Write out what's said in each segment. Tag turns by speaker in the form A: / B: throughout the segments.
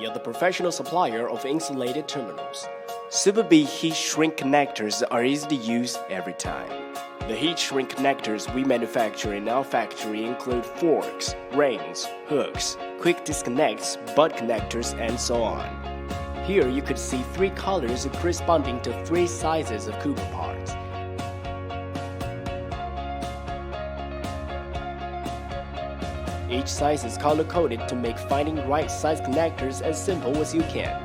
A: You're the professional supplier of insulated terminals. Sopoby heat shrink connectors are easy to use every time. The heat shrink connectors we manufacture in our factory include forks, rings, hooks, quick disconnects, butt connectors, and so on. Here you could see 3 colors corresponding to 3 sizes of cooper parts. Each size is color-coded to make finding right size connectors as simple as you can.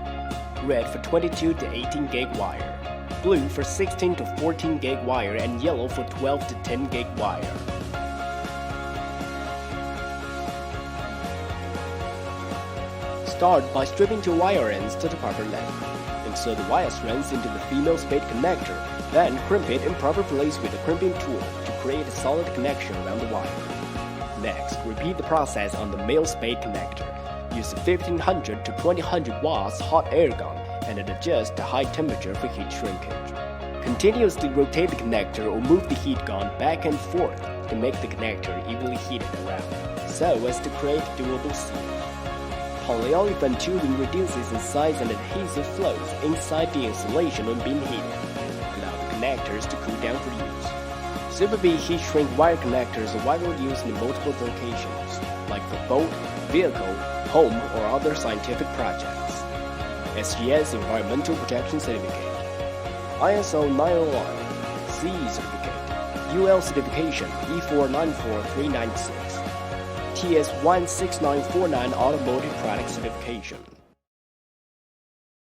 A: Red for 22 to 18 gig wire, blue for 16 to 14 gig wire, and yellow for 12 to 10 gig wire. Start by stripping your wire ends to the proper length. Insert the wire strands into the female spade connector, then crimp it in proper place with a crimping tool to create a solid connection around the wire. Next, repeat the process on the male spade connector. Use a 1500 to 2000 watts hot air gun and adjust the high temperature for heat shrinkage. Continuously rotate the connector or move the heat gun back and forth to make the connector evenly heated around, so as to create durable seal. Polyolefin tubing reduces in size and adhesive flows inside the insulation when being heated. Allow the connectors to cool down for use. Sopoby heat shrink wire connectors are widely used in multiple locations, like for boat, vehicle, home, or other scientific projects. SGS Environmental Protection Certificate, ISO 901, CE Certificate, UL Certification E494396, TS16949 Automotive Product Certification.